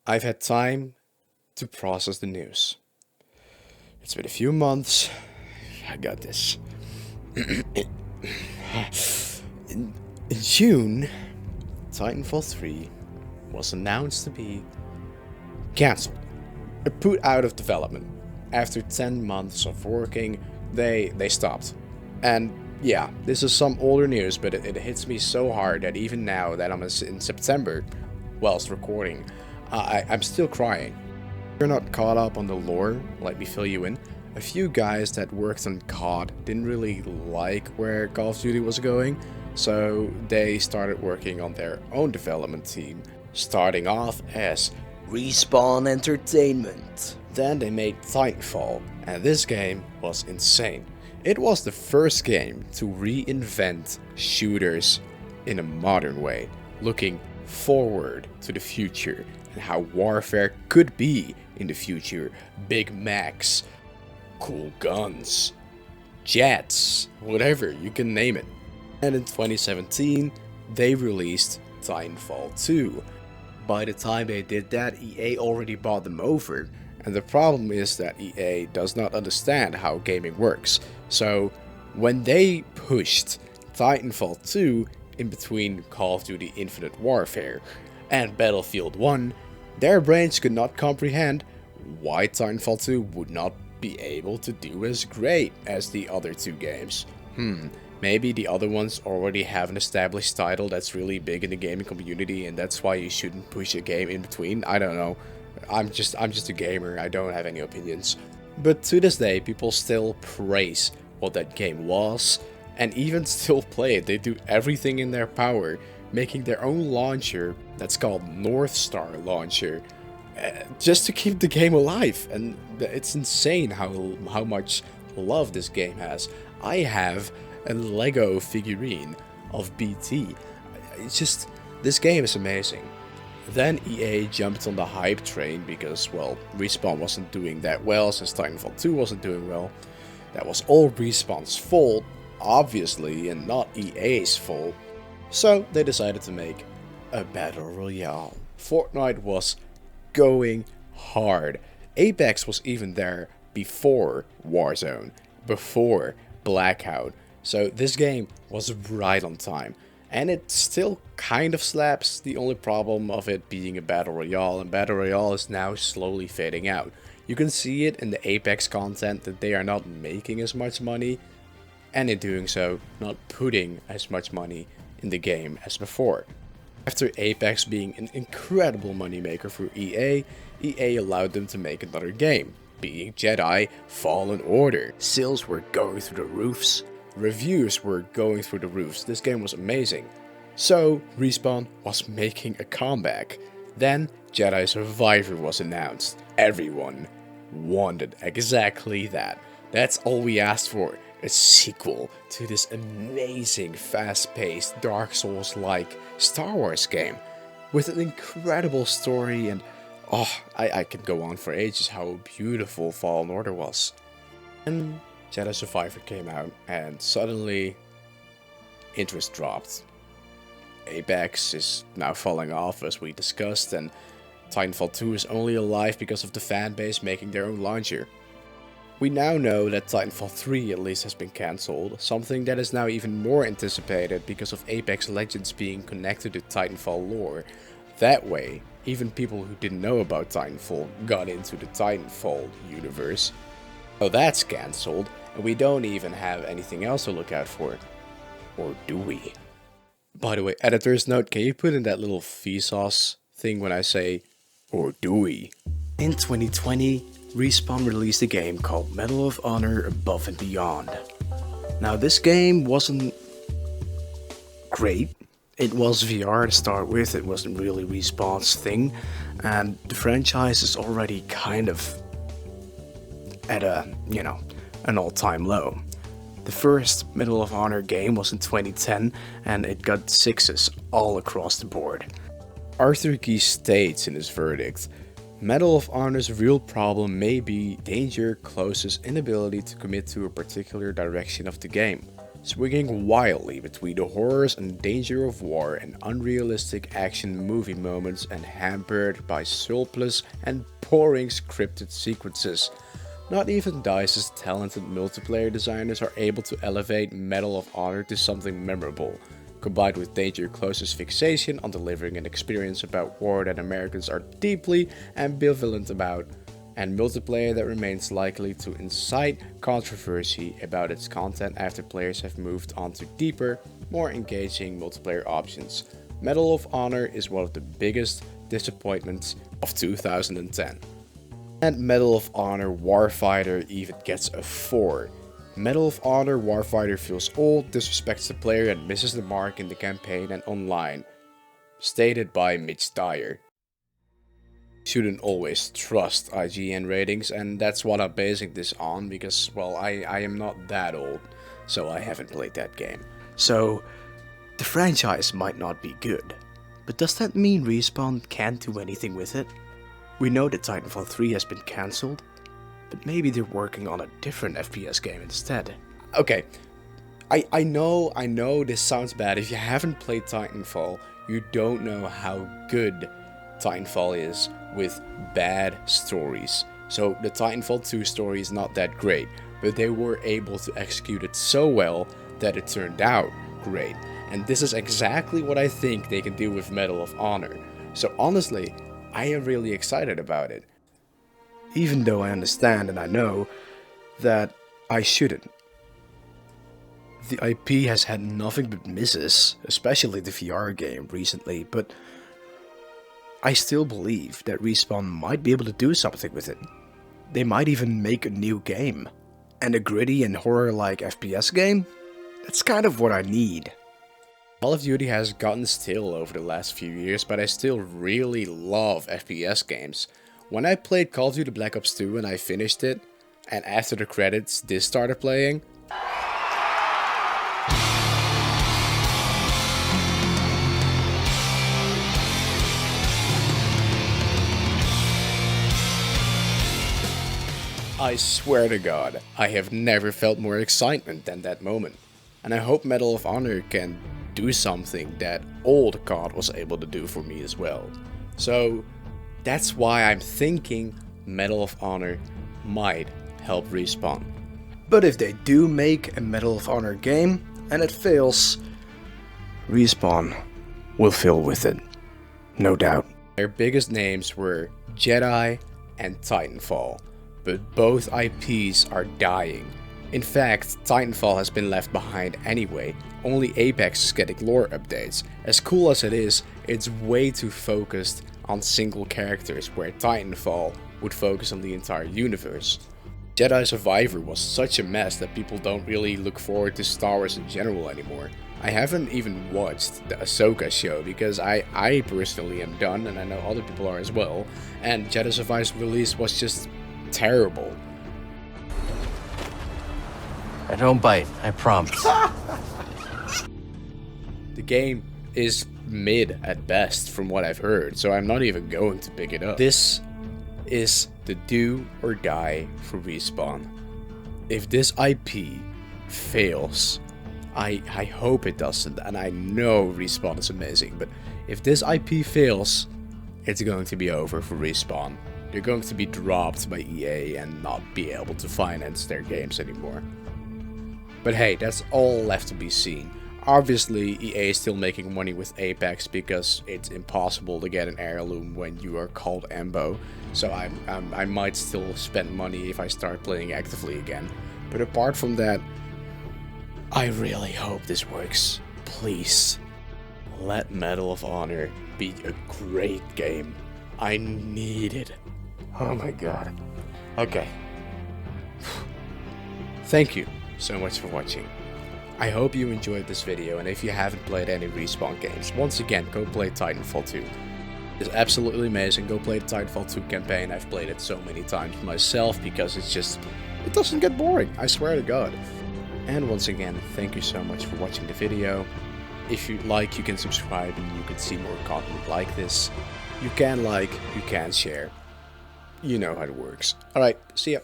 I've had time to process the news. It's been a few months. I got this. In June, Titanfall 3 was announced to be cancelled. Put out of development. After 10 months of working, they stopped. And yeah, this is some older news, but it hits me so hard that even now that I'm in September, whilst recording, I'm still crying. If you're not caught up on the lore, let me fill you in. A few guys that worked on COD didn't really like where Call of Duty was going, so they started working on their own development team, starting off as Respawn Entertainment. Then they made Titanfall, and this game was insane. It was the first game to reinvent shooters in a modern way, looking forward to the future and how warfare could be in the future. Big max, cool guns, jets, whatever, you can name it. And in 2017, they released Titanfall 2. By the time they did that, EA already bought them over. And the problem is that EA does not understand how gaming works. So when they pushed Titanfall 2 in between Call of Duty Infinite Warfare and Battlefield 1, their brains could not comprehend why Titanfall 2 would not be able to do as great as the other two games. Maybe the other ones already have an established title that's really big in the gaming community and that's why you shouldn't push a game in between. I don't know. I'm just a gamer. I don't have any opinions. But to this day, people still praise what that game was and even still play it. They do everything in their power, making their own launcher that's called North Star Launcher, just to keep the game alive. And it's insane how much love this game has. I have a Lego figurine of BT. It's just, this game is amazing. Then EA jumped on the hype train because, well, Respawn wasn't doing that well since Titanfall 2 wasn't doing well. That was all Respawn's fault, obviously, and not EA's fault. So they decided to make a Battle Royale. Fortnite was going hard. Apex was even there before Warzone, before Blackout. So this game was right on time. And it still kind of slaps, the only problem of it being a Battle Royale, and Battle Royale is now slowly fading out. You can see it in the Apex content that they are not making as much money, and in doing so, not putting as much money in the game as before. After Apex being an incredible moneymaker for EA allowed them to make another game, being Jedi Fallen Order. Sales were going through the roofs. Reviews were going through the roofs. This game was amazing. So, Respawn was making a comeback. Then, Jedi Survivor was announced. Everyone wanted exactly that. That's all we asked for. A sequel to this amazing, fast-paced, Dark Souls-like Star Wars game. With an incredible story and... I could go on for ages how beautiful Fallen Order was. And Jedi Survivor came out, and suddenly interest dropped. Apex is now falling off, as we discussed, and Titanfall 2 is only alive because of the fanbase making their own launcher. We now know that Titanfall 3 at least has been cancelled, something that is now even more anticipated because of Apex Legends being connected to Titanfall lore. That way, even people who didn't know about Titanfall got into the Titanfall universe. So that's cancelled, and we don't even have anything else to look out for. Or do we? By the way, editor's note, can you put in that little Vsauce thing when I say, or do we? In 2020, Respawn released a game called Medal of Honor Above and Beyond. Now this game wasn't great. It was VR to start with, it wasn't really Respawn's thing, and the franchise is already kind of at an all-time low. The first Medal of Honor game was in 2010, and it got 6s all across the board. Arthur Key states in his verdict, Medal of Honor's real problem may be Danger Close's inability to commit to a particular direction of the game. swinging wildly between the horrors and danger of war and unrealistic action movie moments and hampered by soulless and boring scripted sequences. Not even DICE's talented multiplayer designers are able to elevate Medal of Honor to something memorable, combined with Danger Close's fixation on delivering an experience about war that Americans are deeply ambivalent about, and multiplayer that remains likely to incite controversy about its content after players have moved on to deeper, more engaging multiplayer options. Medal of Honor is one of the biggest disappointments of 2010. And Medal of Honor Warfighter even gets a 4. Medal of Honor Warfighter feels old, disrespects the player, and misses the mark in the campaign and online. Stated by Mitch Dyer. Shouldn't always trust IGN ratings, and that's what I'm basing this on because, well, I am not that old, so I haven't played that game. So, the franchise might not be good, but does that mean Respawn can't do anything with it? We know that Titanfall 3 has been cancelled, but maybe they're working on a different FPS game instead. Okay, I know this sounds bad. If you haven't played Titanfall, you don't know how good Titanfall is with bad stories. So the Titanfall 2 story is not that great, but they were able to execute it so well that it turned out great. And this is exactly what I think they can do with Medal of Honor. So honestly, I am really excited about it. Even though I understand and I know that I shouldn't. The IP has had nothing but misses, especially the VR game recently, but I still believe that Respawn might be able to do something with it. They might even make a new game. And a gritty and horror-like FPS game? That's kind of what I need. Call of Duty has gotten stale over the last few years, but I still really love FPS games. When I played Call of Duty Black Ops 2 and I finished it, and after the credits this started playing, I swear to God, I have never felt more excitement than that moment. And I hope Medal of Honor can do something that old COD was able to do for me as well. So that's why I'm thinking Medal of Honor might help Respawn. But if they do make a Medal of Honor game and it fails, Respawn will fail with it. No doubt. Their biggest names were Jedi and Titanfall, but both IPs are dying. In fact, Titanfall has been left behind anyway. Only Apex is getting lore updates. As cool as it is, it's way too focused on single characters, where Titanfall would focus on the entire universe. Jedi Survivor was such a mess that people don't really look forward to Star Wars in general anymore. I haven't even watched the Ahsoka show because I personally am done, and I know other people are as well, and Jedi Survivor's release was just terrible. I don't bite, I promise. The game is mid at best from what I've heard, so I'm not even going to pick it up. This is the do or die for Respawn. If this IP fails, I hope it doesn't, and I know Respawn is amazing, but if this IP fails, it's going to be over for Respawn. They're going to be dropped by EA and not be able to finance their games anymore. But hey, that's all left to be seen. Obviously, EA is still making money with Apex because it's impossible to get an heirloom when you are called Embo. So I might still spend money if I start playing actively again. But apart from that, I really hope this works. Please, let Medal of Honor be a great game. I need it. Oh my god. Okay. Thank you so much for watching. I hope you enjoyed this video, and if you haven't played any Respawn games, once again, go play Titanfall 2. It's absolutely amazing. Go play the Titanfall 2 campaign. I've played it so many times myself because it doesn't get boring, I swear to God. And once again, thank you so much for watching the video. If you like, you can subscribe and you can see more content like this. You can like, you can share. You know how it works. Alright, see ya.